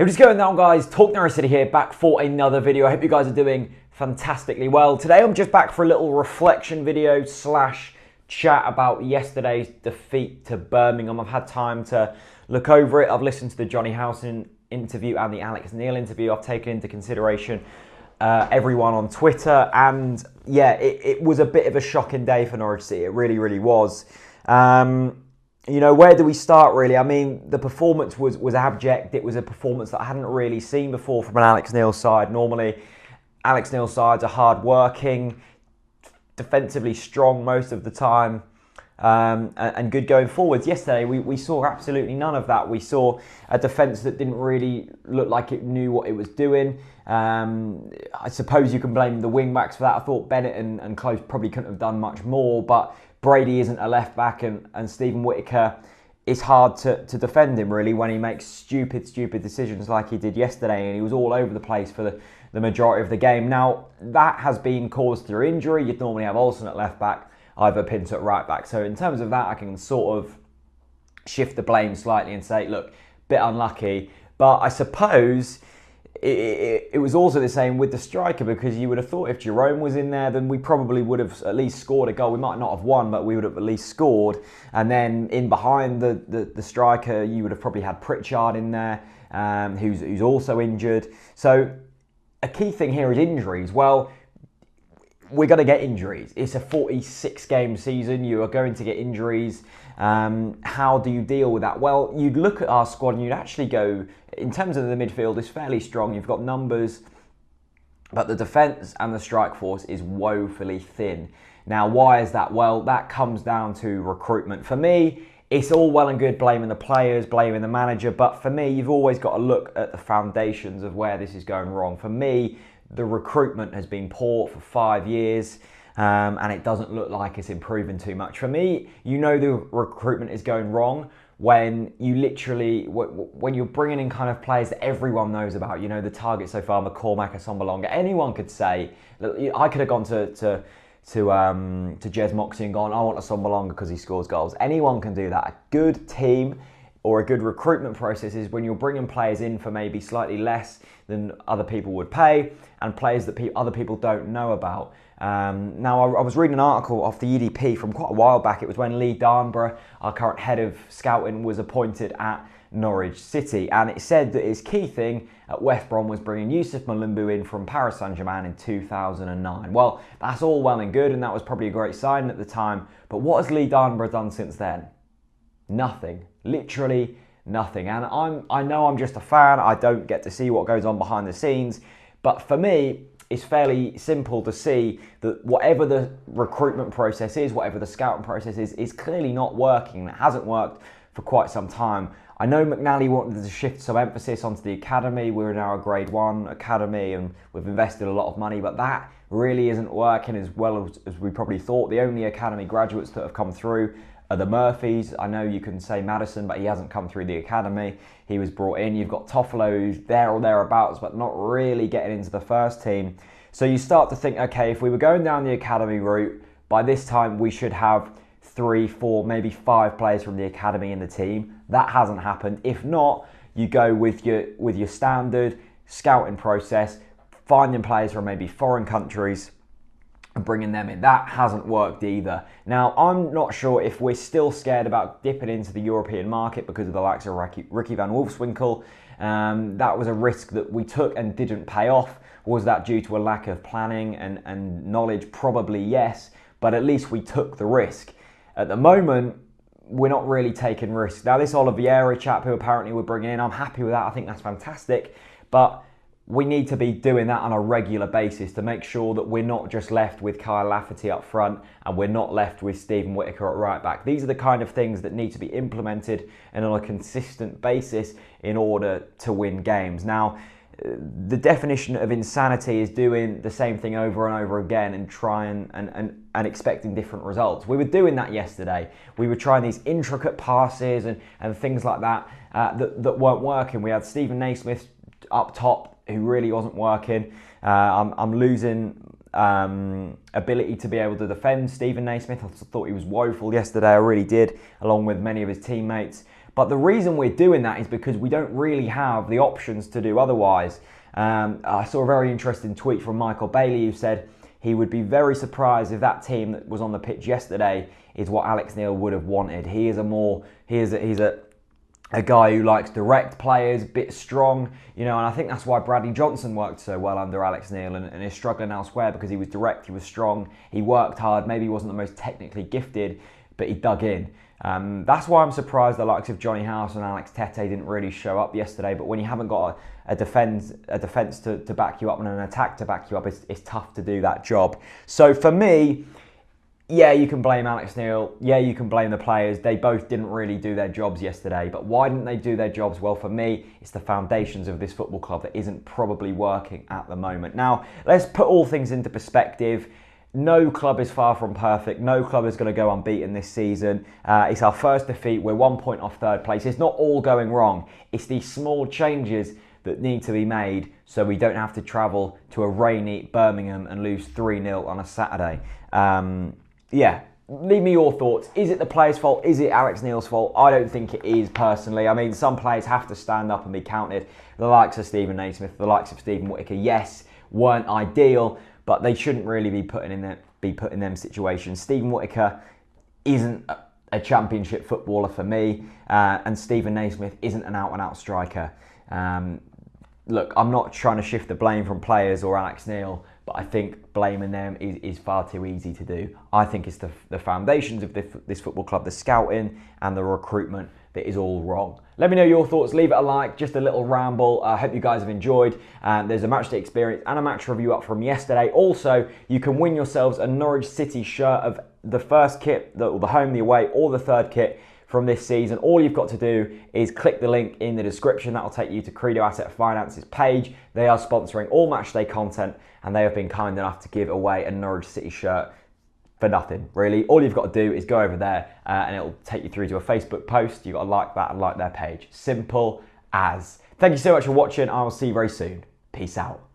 What is going on, guys? TalkNorwichCity here, back for another video. I hope you guys are doing fantastically well. Today I'm just back for a little reflection video slash chat about yesterday's defeat to Birmingham. I've had time to look over it. I've listened to the Johnny Howson interview and the Alex Neil interview. I've taken into consideration everyone on Twitter, and yeah, it was a bit of a shocking day for Norwich City. It really was. You know, where do we start, really? I mean, the performance was abject. It was a performance that I hadn't really seen before from an Alex Neil side. Normally, Alex Neil sides are hard-working, defensively strong most of the time, and good going forwards. Yesterday, we saw absolutely none of that. We saw a defence that didn't really look like it knew what it was doing. I suppose you can blame the wing-backs for that. I thought Bennett and Close probably couldn't have done much more, but Brady isn't a left-back, and Stephen Whittaker, it's hard to defend him, really, when he makes stupid decisions like he did yesterday, and he was all over the place for the majority of the game. Now, that has been caused through injury. You'd normally have Olsen at left-back, Ivor Pinto at right-back. So in terms of that, I can sort of shift the blame slightly and say, look, bit unlucky. But I suppose it was also the same with the striker, because you would have thought if Jerome was in there, then we probably would have at least scored a goal. We might not have won, but we would have at least scored. And then in behind the striker, you would have probably had Pritchard in there, who's also injured. So a key thing here is injuries. Well, we're going to get injuries. It's a 46-game season. You are going to get injuries. How do you deal with that? Well, you'd look at our squad and you'd actually go, in terms of the midfield, it's fairly strong. You've got numbers, but the defence and the strike force is woefully thin. Now, why is that? Well, that comes down to recruitment. For me, it's all well and good blaming the players, blaming the manager, but for me, you've always got to look at the foundations of where this is going wrong. For me, the recruitment has been poor for 5 years. And it doesn't look like it's improving too much. For me, you know the recruitment is going wrong when you literally, when you're bringing in kind of players that everyone knows about. You know, the target so far, McCormack, Assombalonga. Anyone could say, I could have gone to Jez Moxie and gone, I want Assombalonga because he scores goals. Anyone can do that. A good team or a good recruitment process is when you're bringing players in for maybe slightly less than other people would pay, and players that other people don't know about. Now, I was reading an article off the EDP from quite a while back. It was when Lee Darnborough, our current head of scouting, was appointed at Norwich City, and it said that his key thing at West Brom was bringing Yusuf Malumbu in from Paris Saint-Germain in 2009. Well, that's all well and good, and that was probably a great sign at the time, but what has Lee Darnborough done since then? Nothing. Literally nothing. And I know I'm just a fan. I don't get to see what goes on behind the scenes, but for me, it's fairly simple to see that whatever the recruitment process is, whatever the scouting process is clearly not working. It hasn't worked for quite some time. I know McNally wanted to shift some emphasis onto the academy. We're now a Grade 1 academy and we've invested a lot of money, but that really isn't working as well as we probably thought. The only academy graduates that have come through are the Murphys. I know you can say Madison, but he hasn't come through the academy. He was brought in. You've got Toffolo, who's there or thereabouts, but not really getting into the first team. So you start to think, okay, if we were going down the academy route, by this time we should have 3, 4, maybe 5 players from the academy in the team. That hasn't happened. If not, you go with your standard scouting process, finding players from maybe foreign countries and bringing them in. That hasn't worked either. Now, I'm not sure if we're still scared about dipping into the European market because of the likes of Ricky van Wolfswinkel. That was a risk that we took and didn't pay off. Was that due to a lack of planning and knowledge? Probably yes, but at least we took the risk. At the moment, we're not really taking risks. Now, this Oliveira chap who apparently we're bringing in, I'm happy with that. I think that's fantastic, but we need to be doing that on a regular basis to make sure that we're not just left with Kyle Lafferty up front and we're not left with Stephen Whittaker at right back. These are the kind of things that need to be implemented and on a consistent basis in order to win games. Now, the definition of insanity is doing the same thing over and over again and trying and expecting different results. We were doing that yesterday. We were trying these intricate passes and things like that that weren't working. We had Stephen Naismith up top, who really wasn't working. I'm losing ability to be able to defend Stephen Naismith. I thought he was woeful yesterday. I really did, along with many of his teammates. But the reason we're doing that is because we don't really have the options to do otherwise. I saw a very interesting tweet from Michael Bailey who said he would be very surprised if that team that was on the pitch yesterday is what Alex Neil would have wanted. He's a guy who likes direct players, a bit strong, and I think that's why Bradley Johnson worked so well under Alex Neil and is struggling elsewhere, because he was direct, he was strong, he worked hard, maybe he wasn't the most technically gifted, but he dug in. That's why I'm surprised the likes of Johnny House and Alex Tete didn't really show up yesterday, but when you haven't got a defence to back you up and an attack to back you up, it's tough to do that job. So for me, yeah, you can blame Alex Neil. Yeah, you can blame the players. They both didn't really do their jobs yesterday. But why didn't they do their jobs? Well, for me, it's the foundations of this football club that isn't probably working at the moment. Now, let's put all things into perspective. No club is far from perfect. No club is going to go unbeaten this season. It's our first defeat. We're 1 point off third place. It's not all going wrong. It's these small changes that need to be made so we don't have to travel to a rainy Birmingham and lose 3-0 on a Saturday. Yeah, leave me your thoughts. Is it the players' fault? Is it Alex Neil's fault? I don't think it is, personally. I mean, some players have to stand up and be counted. The likes of Stephen Naismith, the likes of Stephen Whittaker, yes, weren't ideal, but they shouldn't really be put in them situations. Stephen Whittaker isn't a championship footballer for me, and Stephen Naismith isn't an out-and-out striker. Look, I'm not trying to shift the blame from players or Alex Neil, but I think blaming them is far too easy to do. I think it's the foundations of this football club, the scouting and the recruitment, that is all wrong. Let me know your thoughts. Leave it a like. Just a little ramble. I hope you guys have enjoyed. There's a matchday experience and a match review up from yesterday. Also, you can win yourselves a Norwich City shirt of the first kit, the home, the away, or the third kit from this season. All you've got to do is click the link in the description. That'll take you to Credo Asset Finance's page. They are sponsoring all matchday content, and they have been kind enough to give away a Norwich City shirt for nothing, really. All you've got to do is go over there and it'll take you through to a Facebook post. You've got to like that and like their page. Simple as. Thank you so much for watching. I will see you very soon. Peace out.